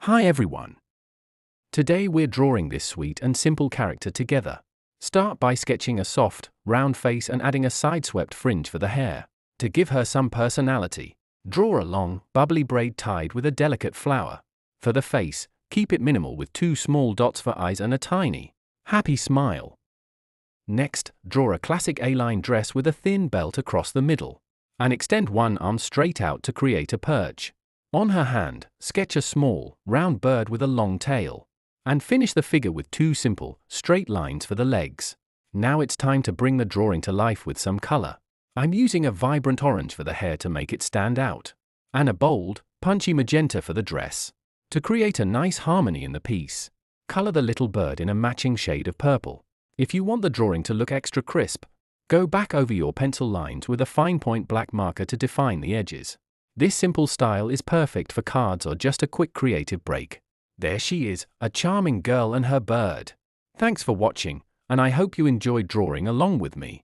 Hi everyone. Today we're drawing this sweet and simple character together. Start by sketching a soft, round face and adding a side-swept fringe for the hair. To give her some personality, draw a long, bubbly braid tied with a delicate flower. For the face, keep it minimal with 2 small dots for eyes and a tiny, happy smile. Next, draw a classic A-line dress with a thin belt across the middle. And extend one arm straight out to create a perch. On her hand, sketch a small, round bird with a long tail. And finish the figure with 2 simple, straight lines for the legs. Now it's time to bring the drawing to life with some color. I'm using a vibrant orange for the hair to make it stand out. And a bold, punchy magenta for the dress. To create a nice harmony in the piece, color the little bird in a matching shade of purple. If you want the drawing to look extra crisp, go back over your pencil lines with a fine point black marker to define the edges. This simple style is perfect for cards or just a quick creative break. There she is, a charming girl and her bird. Thanks for watching, and I hope you enjoyed drawing along with me.